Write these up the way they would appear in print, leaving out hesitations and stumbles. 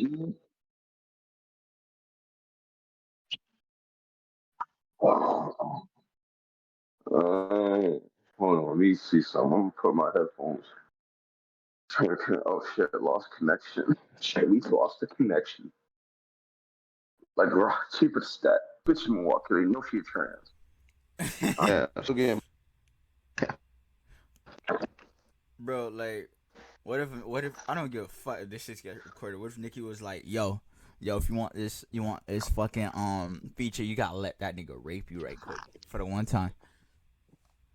Mm. Uh, hold on, let me see something. I'm gonna put my headphones. Oh shit, lost connection. Shit, we lost the connection. Like, bro, keep it stat. Bitch, Milwaukee, no she trans. Yeah, so again. Bro, like, what if I don't give a fuck if this shit gets recorded? What if Nikki was like, yo, if you want this fucking feature, you gotta let that nigga rape you right quick for the one time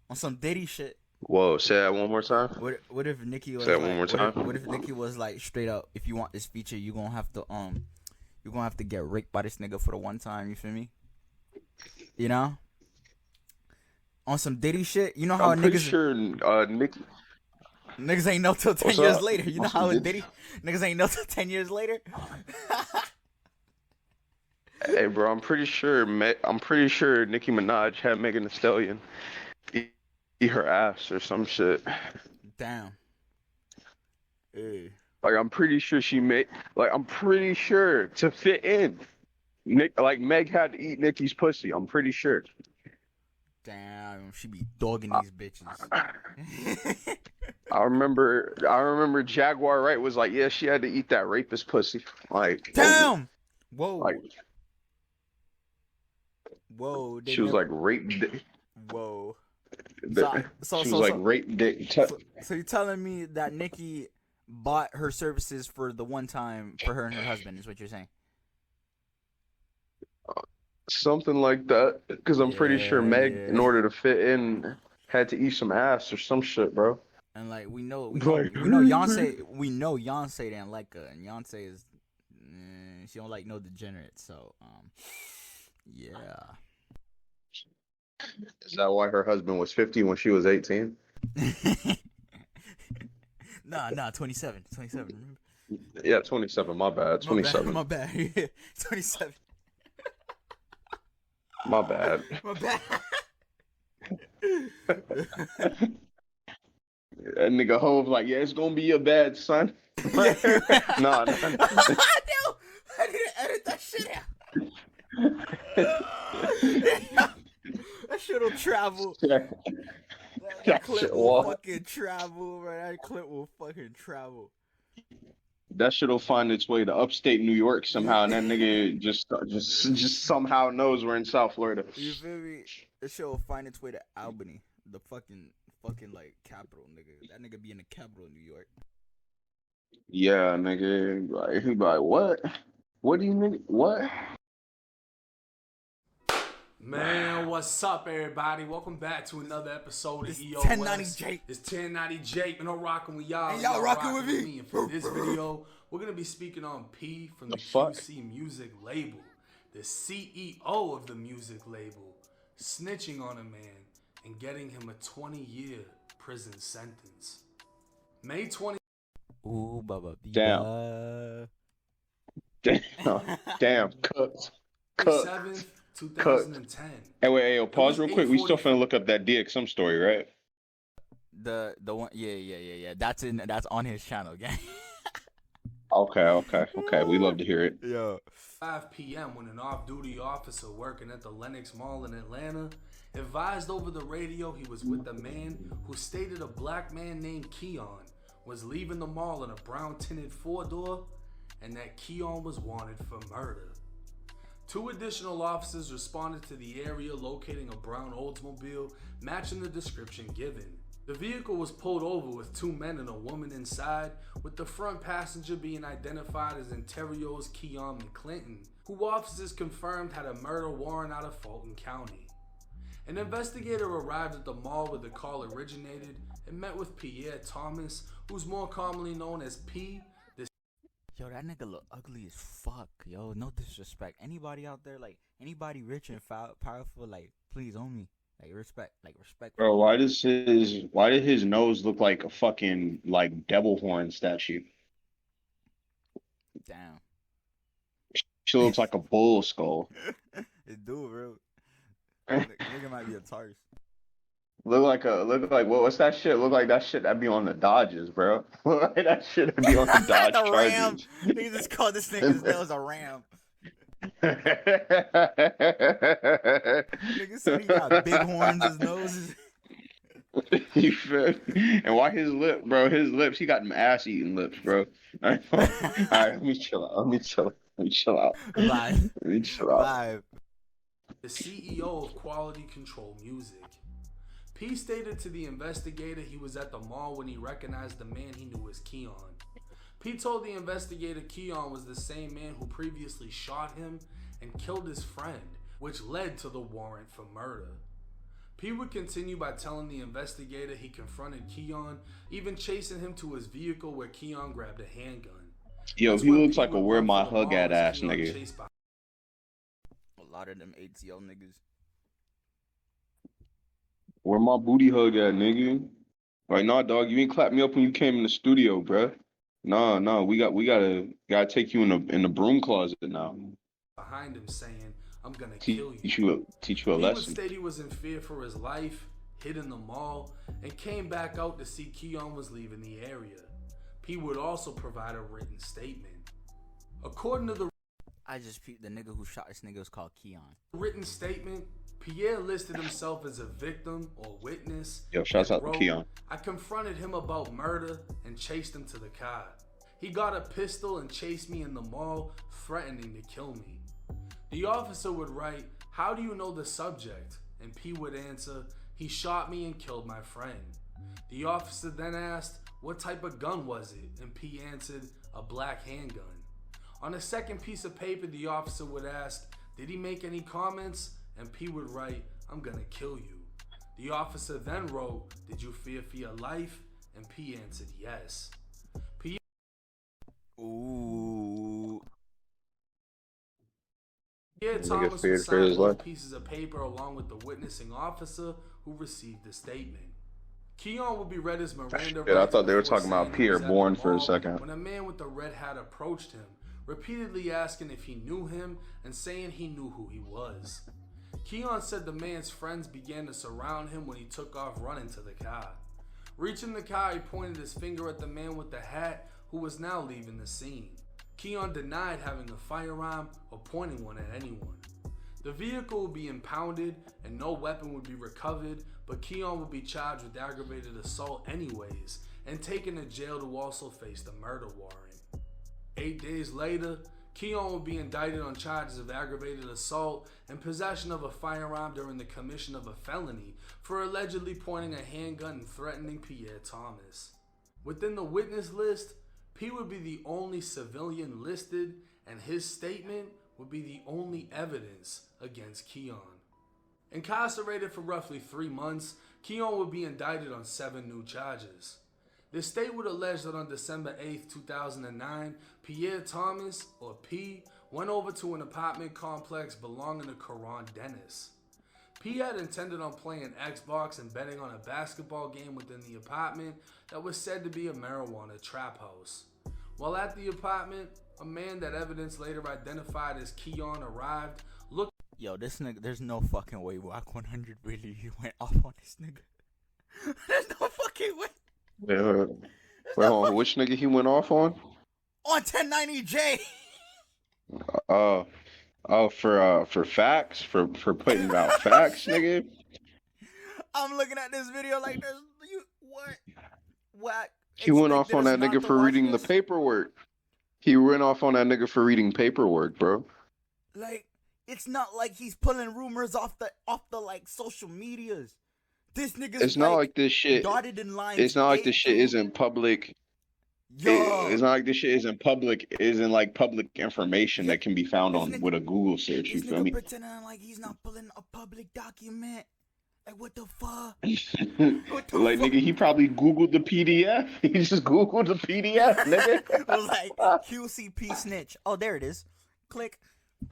on some Diddy shit. Whoa, say that one more time. What if Nikki Say was that one like, more what time. if Nikki was like straight up, if you want this feature, you gonna have to get raped by this nigga for the one time. You feel me? You know, on some Diddy shit. You know how I'm pretty niggas sure Nikki. niggas ain't know till 10 What's years up? later. You know Awesome, how dude. Diddy niggas ain't know till 10 years later. Hey, bro, I'm pretty sure Nicki Minaj had Megan Thee Stallion eat, eat her ass or some shit. Damn. Hey. Like, I'm pretty sure she made. Like, I'm pretty sure to fit in. Meg had to eat Nicki's pussy. I'm pretty sure. Damn, she be dogging I, these bitches. I remember Jaguar Wright was like, yeah, she had to eat that rapist pussy. Damn. Like Whoa. Whoa. They she was never. like rape. Whoa. So so She was so like so rape dick. so you're telling me that Nikki bought her services for the one time for her and her husband is what you're saying? Something like that. Because I'm pretty sure Yeah, Meg, in yeah. order to fit in, had to eat some ass or some shit, bro. And like Like, we know Yonsei didn't like her, and Yonsei is she don't like no degenerates. So yeah. is that why her husband was 50 when she was 18? Nah, 27, 27. Remember? Yeah, 27. My bad. My bad, 27. my bad. 27. My bad. My bad. That nigga Hove like, yeah, it's gonna be your bad, son. Yeah. Nah, nah. No, I need to edit that shit out. That shit'll travel. That That clip shit, will well, fucking travel, bro. That clip will fucking travel. that shit'll find its way to upstate New York somehow, and that nigga just somehow knows we're in South Florida. You feel me? This shit will find its way to Albany, the fucking like capital, nigga. That nigga be in the capital of New York. Yeah, nigga. Like, he be like, what? What do you nigga? What? Man, what's up, everybody? Welcome back to another episode of It's EO 1090 West. Jake. It's 1090 Jake, and I'm rocking with y'all. And y'all rocking with me. And for this video, we're gonna be speaking on P from the fuck? QC Music label, the CEO of the music label, snitching on a man and getting him a 20-year prison sentence. May 20. Ooh, baba Damn. Damn. Damn. Cooked. Cooked. 7th, Cooked. 2010. Hey, wait, hey, yo, It pause was real quick. We still 8:45. finna look up that DXM story, right? The one, yeah. That's on his channel, gang. Okay. We love to hear it. Yeah. 5 p.m. when an off-duty officer working at the Lenox Mall in Atlanta advised over the radio he was with a man who stated a black man named Keon was leaving the mall in a brown tinted four-door and that Keon was wanted for murder. 2 additional officers responded to the area, locating a brown Oldsmobile matching the description given. The vehicle was pulled over with 2 men and a woman inside, with the front passenger being identified as Ontario's Keon McClinton, who officers confirmed had a murder warrant out of Fulton County. An investigator arrived at the mall where the call originated and met with Pierre Thomas, who's more commonly known as P. Yo, that nigga look ugly as fuck. Yo, no disrespect. Anybody out there, like anybody rich and powerful, like please own me. Like respect. Bro, why did his nose look like a fucking like devil horn statue? Damn. She looks like a bull skull. It do, bro. Nigga might be a Taurus. Look like what's that shit? Look like that shit that be on the Dodgers, bro. Look like that shit that be on the Dodge The Ram. Chargers. Niggas just called this nigga's nose a ram. Nigga said he got big horns. His nose is. You feel me? And why his lip, bro? His lips, he got them ass eating lips, bro. All right, let me chill out. Let me chill out. Vibe. Let me chill out. Vibe. The CEO of Quality Control Music. P stated to the investigator he was at the mall when he recognized the man he knew as Keon. P told the investigator Keon was the same man who previously shot him and killed his friend, which led to the warrant for murder. P would continue by telling the investigator he confronted Keon, even chasing him to his vehicle where Keon grabbed a handgun. Yo, That's he when looks P like a would where run my for the hug at mall as ass Keon nigga. chased by A lot of them ATL niggas. Where my booty hug at, nigga? Like, nah, dog, you ain't clap me up when you came in the studio, bruh. Nah, we gotta take you in the broom closet now. behind him saying, "I'm gonna kill you." Teach you a He would lesson. state he was in fear for his life, hid in the mall, and came back out to see Keon was leaving the area. P would also provide a written statement. According to the I just peeped the nigga who shot this nigga was called Keon. written statement, Pierre listed himself as a victim or witness. Yo, shouts out to wrote, Keon. "I confronted him about murder and chased him to the car. He got a pistol and chased me in the mall, threatening to kill me." The officer would write, "How do you know the subject?" And P would answer, "He shot me and killed my friend." The officer then asked, "What type of gun was it?" And P answered, "A black handgun." On a second piece of paper, the officer would ask, "Did he make any comments?" And P would write, "I'm gonna kill you." The officer then wrote, "Did you fear for your life?" And P answered, "Yes." Ooh. Pierre Nigga Thomas would feared for sign his both life. pieces of paper along with the witnessing officer who received the statement. Keon would be read his Miranda Shit, I rights thought they were before talking about saying he Pierre was at the Bourne for a mall second. when a man with the red hat approached him, repeatedly asking if he knew him and saying he knew who he was. Keon said the man's friends began to surround him when he took off running to the car. Reaching the car, he pointed his finger at the man with the hat who was now leaving the scene. Keon denied having a firearm or pointing one at anyone. The vehicle would be impounded and no weapon would be recovered, but Keon would be charged with aggravated assault anyways and taken to jail to also face the murder warrant. 8 days later, Keon would be indicted on charges of aggravated assault and possession of a firearm during the commission of a felony for allegedly pointing a handgun and threatening Pierre Thomas. Within the witness list, P would be the only civilian listed, and his statement would be the only evidence against Keon. Incarcerated for roughly 3 months, Keon would be indicted on 7 new charges. The state would allege that on December 8, 2009, Pierre Thomas, or P, went over to an apartment complex belonging to Keon Dennis. P had intended on playing Xbox and betting on a basketball game within the apartment that was said to be a marijuana trap house. While at the apartment, a man that evidence later identified as Keon arrived, looked. Yo, this nigga, there's no fucking way Wack 100 really went off on this nigga. There's no fucking way. Wait, hold on, which nigga he went off on? On 1090J. For facts, for putting out facts, nigga. I'm looking at this video like this. What? He went off on that nigga for reading the paperwork. He went off on that nigga for reading paperwork, bro. Like, it's not like he's pulling rumors off the like social medias. This nigga's It's not like this shit. Dotted in lines. It's not like this shit isn't public. It's not like this shit isn't public. Isn't like public information that can be found on with a Google search. You feel me? Pretending like he's not pulling a public document. Like, what the fuck? Like, nigga, he probably Googled the PDF. He just Googled the PDF, nigga. It was like QCP Snitch. Oh, there it is. Click.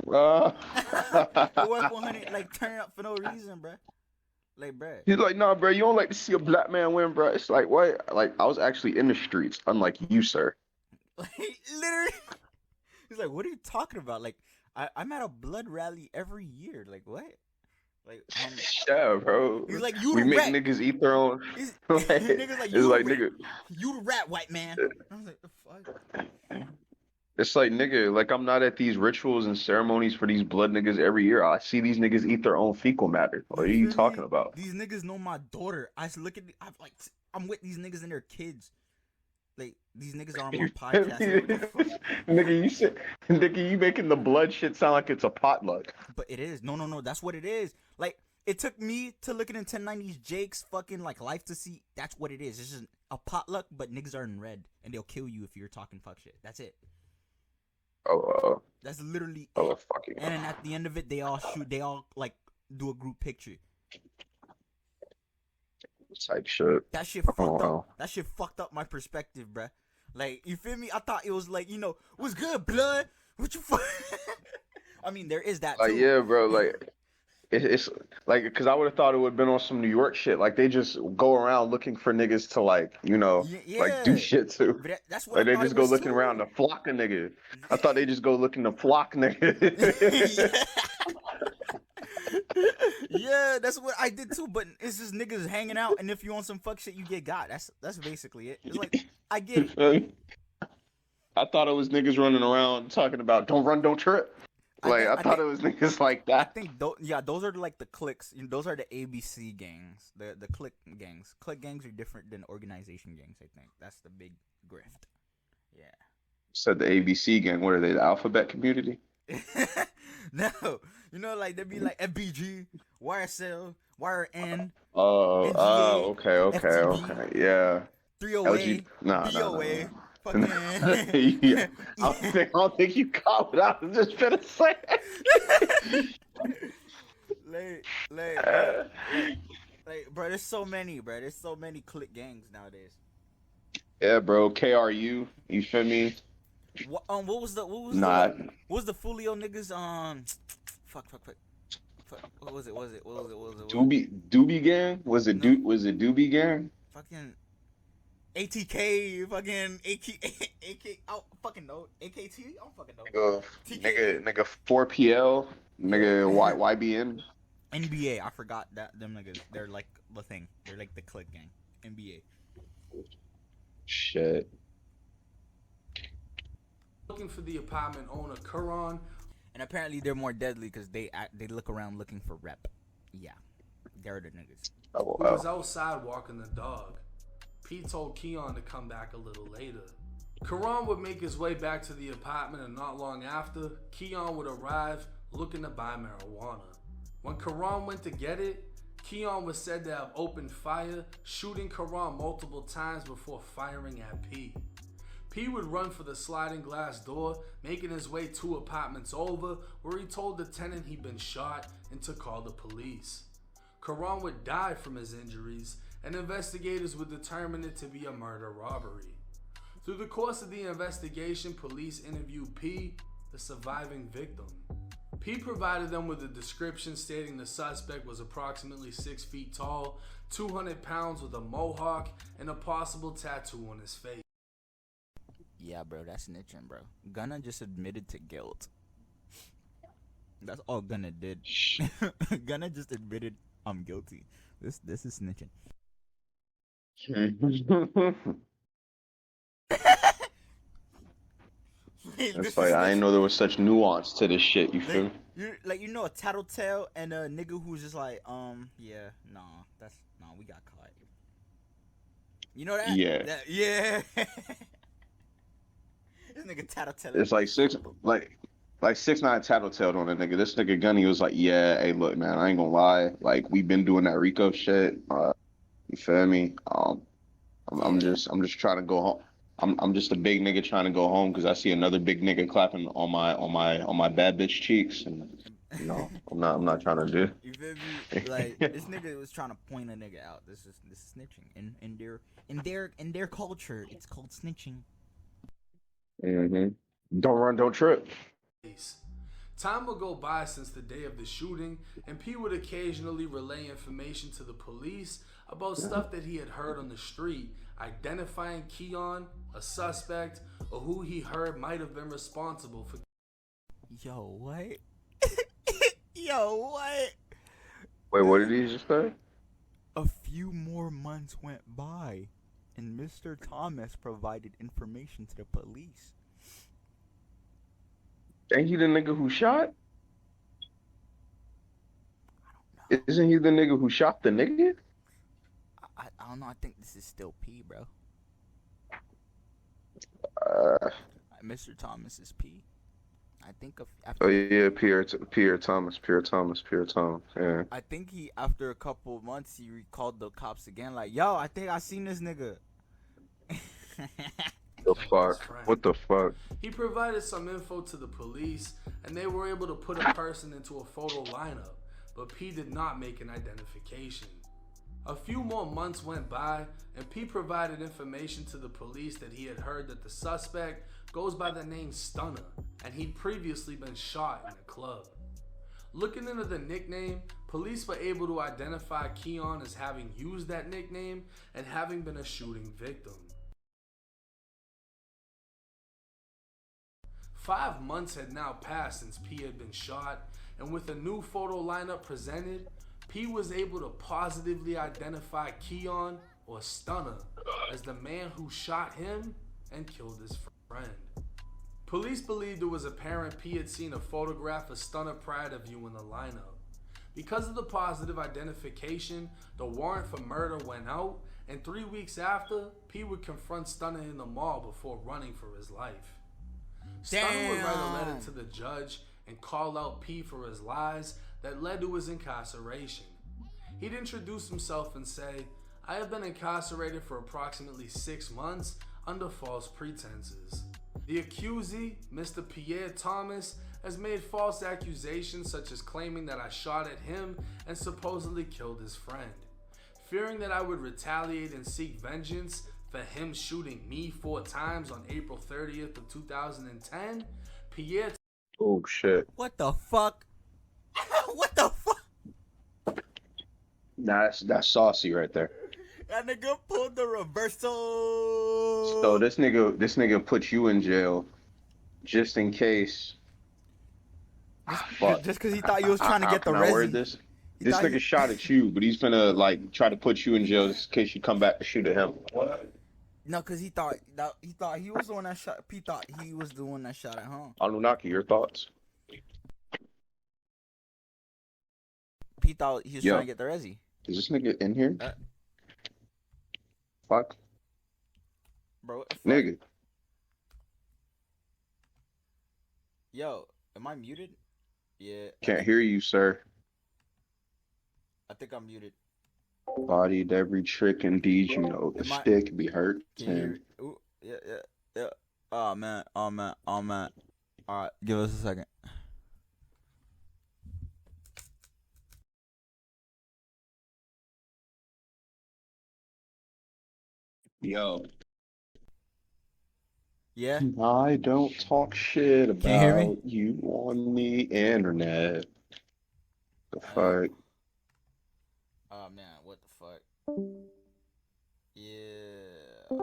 Work 100, like, turn up for no reason, bro. Like, bro. He's like, nah, bro, you don't like to see a black man win, bro. It's like, what? Like, I was actually in the streets, unlike you, sir. Like, literally. He's like, what are you talking about? Like, I'm at a blood rally every year. Like, what? Like, yeah, bro. he's like, you we the make rat. niggas eat their own. Niggas like, It's you like the rat. nigga. You the rat, white man. I was like, the fuck. It's like nigga. Like I'm not at these rituals and ceremonies for these blood niggas every year. I see these niggas eat their own fecal matter. What are you feel talking me? about? These niggas know my daughter. I'm with these niggas and their kids. Like, these niggas are on my podcast. Like, what the fuck? Nigga, you making the blood shit sound like it's a potluck. But it is. No. That's what it is. Like, it took me to looking in 1090s Jake's fucking, like, life to see. That's what it is. It's just a potluck, but niggas are in red. And they'll kill you if you're talking fuck shit. That's it. That's literally it. Fucking. And then at the end of it, they all, like, do a group picture. Type shit. That shit fucked up. That shit fucked up my perspective, bruh. Like, you feel me? I thought it was like, what's good, blood? What you fuck? I mean, there is that too. Like, yeah, bro. Like, it's like, because I would have thought it would have been on some New York shit. Like, they just go around looking for niggas to, like, like, do shit to. But that's what like, they just go looking around to flock a nigga. I thought they just go looking to flock nigga. Yeah, that's what I did too. But it's just niggas hanging out, and if you on some fuck shit, you get got. That's basically it. It's like, I get it. I thought it was niggas running around talking about don't run, don't trip. Like, I thought it was niggas like that. I think those are like the cliques. Those are the ABC gangs, the clique gangs. Clique gangs are different than organization gangs. I think that's the big grift. Yeah. Said the ABC gang. What are they? The alphabet community? No, like they'd be like FBG, YSL, YRN. Okay, FTB, yeah. 308, BOA. Fucking. Yeah. I don't think you caught what I was just gonna say. like, bro, there's so many, bro. There's so many clique gangs nowadays. Yeah, bro. KRU. You feel me? What was the Fulio niggas? Fuck. What was it? Doobie gang? Was it Doobie gang? Fucking ATK, fucking AK. I don't fucking know. AKT. I don't fucking know. Nigga 4PL. Nigga YBN. NBA. I forgot that them niggas. They're like the thing. They're like the clique gang. NBA. Shit. Looking for the apartment owner, Keon. And apparently they're more deadly because they look around looking for rep. Yeah, they're the niggas. Who was outside walking the dog. Pete told Keon to come back a little later. Keon would make his way back to the apartment, and not long after, Keon would arrive looking to buy marijuana. When Keon went to get it, Keon was said to have opened fire, shooting Keon multiple times before firing at P. P would run for the sliding glass door, making his way 2 apartments over, where he told the tenant he'd been shot and to call the police. Keon would die from his injuries, and investigators would determine it to be a murder-robbery. Through the course of the investigation, police interviewed P, the surviving victim. P provided them with a description stating the suspect was approximately 6 feet tall, 200 pounds with a mohawk, and a possible tattoo on his face. Yeah, bro, that's snitching, bro. Gunna just admitted to guilt. That's all Gunna did. Gunna just admitted, I'm guilty. This is snitching. That's like, I didn't know there was such nuance to this shit, you feel me? You're a tattletale and a nigga who's just like, yeah, we got caught. You know that? Yeah. Yeah. This nigga tattletale. It's like 6ix9ine tattletaled on a nigga. This nigga Gunny was like, yeah, hey, look, man, I ain't gonna lie. Like, we've been doing that Rico shit. You feel me? I'm just trying to go home. I'm just a big nigga trying to go home because I see another big nigga clapping on my bad bitch cheeks, and I'm not trying to do. You feel me? Like, this nigga was trying to point a nigga out. This is snitching. In their culture, it's called snitching. Mm-hmm. Don't run, don't trip. Time would go by since the day of the shooting, and P would occasionally relay information to the police about stuff that he had heard on the street, identifying Keon, a suspect, or who he heard might have been responsible for. Yo, what? Yo, what? Wait, what did he just say? A few more months went by, and Mr. Thomas provided information to the police. Ain't he the nigga who shot? Isn't he the nigga who shot the nigga? I don't know. I think this is still P, bro. Uh, Mr. Thomas is P. I think oh after. yeah, Pierre Thomas. Yeah. I think he, after a couple months, he recalled the cops again. Like, yo, I think I seen this nigga. The fuck? What the fuck? He provided some info to the police, and they were able to put a person into a photo lineup, but P did not make an identification. A few more months went by, and P provided information to the police that he had heard that the suspect goes by the name Stunner, and he'd previously been shot in a club. Looking into the nickname, police were able to identify Keon as having used that nickname and having been a shooting victim. 5 months had now passed since P had been shot, and with a new photo lineup presented, P was able to positively identify Keon, or Stunner, as the man who shot him and killed his friend. Police believed it was apparent P had seen a photograph of Stunner prior to viewing the lineup. Because of the positive identification, the warrant for murder went out, and 3 weeks after, P would confront Stunner in the mall before running for his life. Stunner would write a letter to the judge and call out P for his lies that led to his incarceration. He'd introduce himself and say, "I have been incarcerated for approximately 6 months under false pretenses." The accusee, Mr. Pierre Thomas, has made false accusations such as claiming that I shot at him and supposedly killed his friend. Fearing that I would retaliate and seek vengeance for him shooting me 4 times on April 30th of 2010, Pierre... Oh shit. What the fuck? What the fuck? Nah, that's saucy right there. That nigga pulled the reversal. So this nigga put you in jail just in case. Just because he thought you was trying to get the How can I word resi. this? This nigga shot at you, but he's finna like try to put you in jail just in case you come back to shoot at him. What? No, because he thought he was the one that shot. P thought he was the one that shot at home. Annunaki, your thoughts? P thought he was Yo. trying to get the resi. Is this nigga in here? Fuck. Bro, what the fuck? Nigga. Yo, am I muted? Yeah. Can't hear you, sir. I think I'm muted. Bodied every trick and deed, you know. The stick be hurt. Ooh, yeah. Oh man. Alright, give us a second. Yo. Yeah? I don't talk shit Can you hear me? about you on the internet. The fuck? Oh man, what the fuck? Yeah. I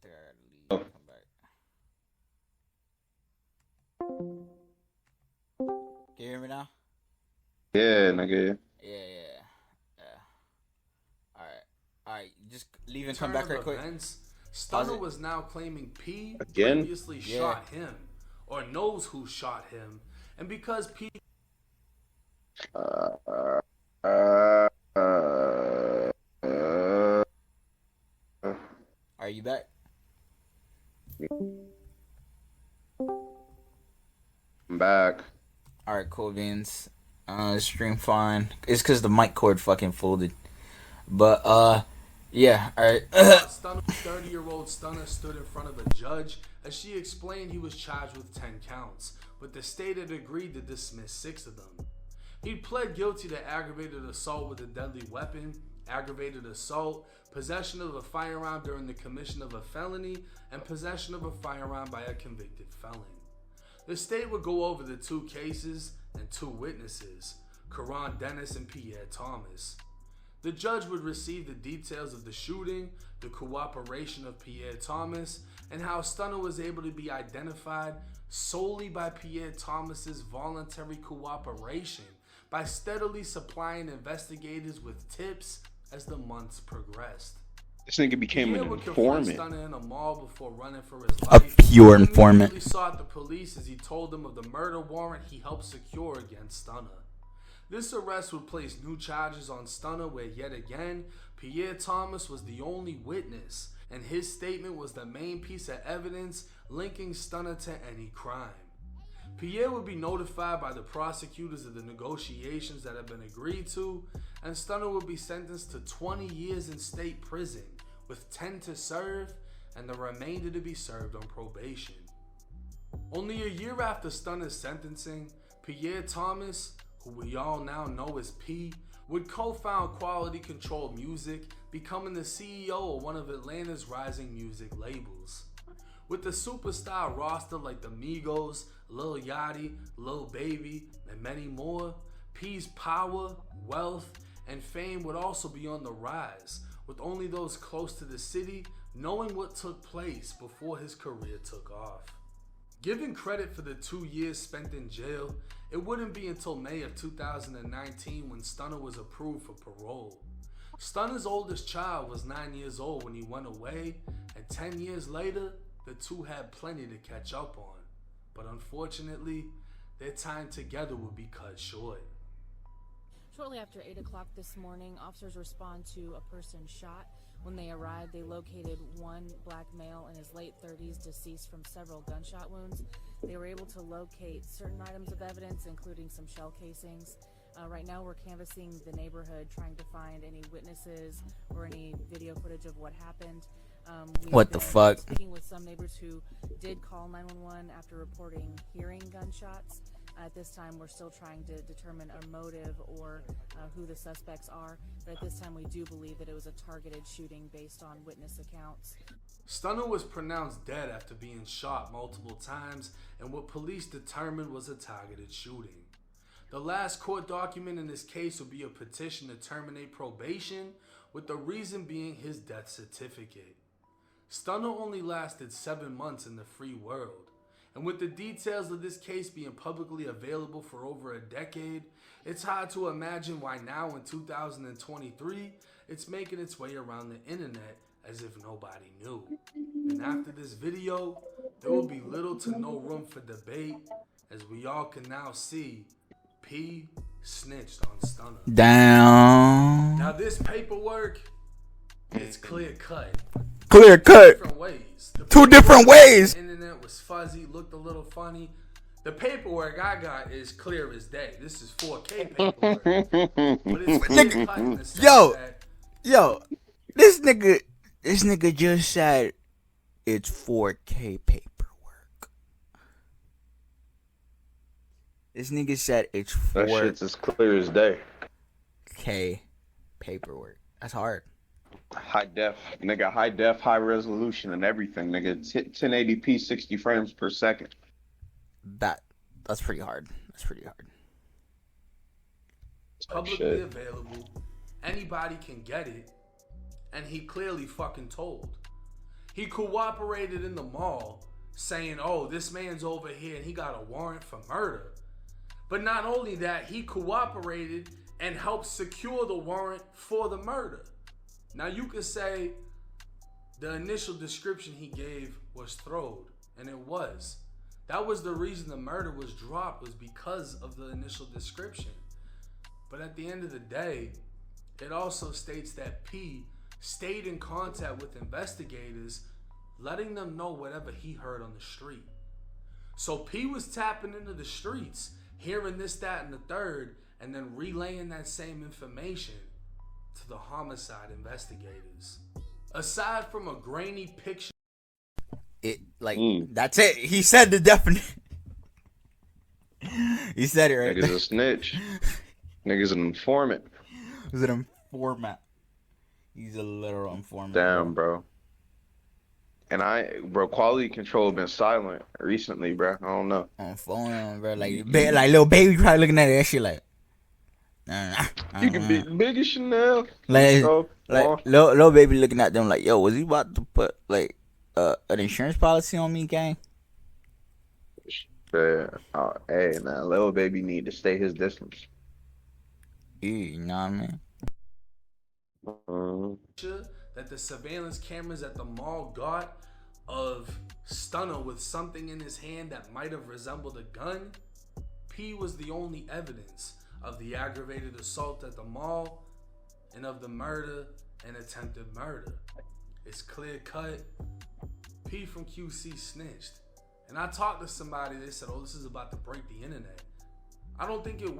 think I gotta leave and come back. Can you hear me now? Yeah, nigga. Yeah. Alright, just leave and come back right quick. Stunner was now claiming P Again? previously shot him, or knows who shot him, and because P... Are you back? I'm back. Alright, cool beans. Stream fine. It's because the mic cord fucking folded. But, yeah, alright. 30-year-old Stunner stood in front of a judge as she explained he was charged with 10 counts, but the state had agreed to dismiss 6 of them. He pled guilty to aggravated assault with a deadly weapon, aggravated assault, possession of a firearm during the commission of a felony, and possession of a firearm by a convicted felon. The state would go over the 2 cases and 2 witnesses, Karan Dennis and Pierre Thomas. The judge would receive the details of the shooting, the cooperation of Pierre Thomas, and how Stunner was able to be identified solely by Pierre Thomas's voluntary cooperation, by steadily supplying investigators with tips as the months progressed. This nigga became an informant. Stunner in a mall before running for his A life. pure informant. He sought the police as he told them of the murder warrant he helped secure against Stunner. This arrest would place new charges on Stunner, where yet again, Pierre Thomas was the only witness, and his statement was the main piece of evidence linking Stunner to any crime. Pierre would be notified by the prosecutors of the negotiations that had been agreed to, and Stunner would be sentenced to 20 years in state prison, with 10 to serve and the remainder to be served on probation. Only a year after Stunner's sentencing, Pierre Thomas, who we all now know as P, would co-found Quality Control Music, becoming the CEO of one of Atlanta's rising music labels. With the superstar roster like the Migos, Lil Yachty, Lil Baby, and many more, P's power, wealth, and fame would also be on the rise, with only those close to the city knowing what took place before his career took off. Given credit for the 2 years spent in jail, it wouldn't be until May of 2019 when Stunner was approved for parole. Stunner's oldest child was 9 years old when he went away, and 10 years later, the two had plenty to catch up on. But unfortunately, their time together would be cut short. Shortly after 8 o'clock this morning, officers respond to a person shot. When they arrived, they located one black male in his late 30s, deceased from several gunshot wounds. They were able to locate certain items of evidence, including some shell casings. Right now, we're canvassing the neighborhood, trying to find any witnesses or any video footage of what happened. What the fuck? Speaking with some neighbors who did call 911 after reporting hearing gunshots. At this time, we're still trying to determine a motive or who the suspects are. But at this time, we do believe that it was a targeted shooting based on witness accounts. Stunner was pronounced dead after being shot multiple times, and what police determined was a targeted shooting. The last court document in this case would be a petition to terminate probation, with the reason being his death certificate. Stunner only lasted 7 months in the free world, and with the details of this case being publicly available for over a decade, it's hard to imagine why now in 2023, it's making its way around the internet as if nobody knew. And after this video, there will be little to no room for debate, as we all can now see P snitched on Stunner. Down. Now this paperwork, it's clear cut. Clear cut. Different ways. Two different ways. The internet was fuzzy, looked a little funny. The paperwork I got is clear as day. This is 4K paperwork. But it's clear cut in the sense that this nigga just said it's 4K paperwork. This nigga said it's 4K That shit's as clear as day. paperwork. That's hard. High def, nigga, high def, high resolution and everything, nigga. 1080p, 60 frames per second. That's pretty hard. That's pretty hard. it's publicly available. Anybody can get it. And he clearly fucking told. He cooperated in the mall saying, oh, this man's over here and he got a warrant for murder. But not only that, he cooperated and helped secure the warrant for the murder. Now you could say the initial description he gave was throwed, and it was. That was the reason the murder was dropped, was because of the initial description. But at the end of the day, it also states that P stayed in contact with investigators, letting them know whatever he heard on the street. So P was tapping into the streets, hearing this, that, and the third, and then relaying that same information to the homicide investigators. Aside from a grainy picture, That's it. He said the definition. He said it right. Nigga's a snitch. Nigga's an informant. He's an informant. He's a literal informant. Damn, bro. And quality control been silent recently, bro. I don't know. On phone, bro. Like little baby probably looking at that shit like. You can be big as Chanel. Little baby looking at them like, yo, was he about to put like an insurance policy on me, gang? Yeah. Hey, man, little baby need to stay his distance. You know what I mean? That the surveillance cameras at the mall got of Stunner with something in his hand that might have resembled a gun, P was the only evidence of the aggravated assault at the mall and of the murder and attempted murder. It's clear cut. P from QC snitched. And I talked to somebody, they said, oh, this is about to break the internet. I don't think it will.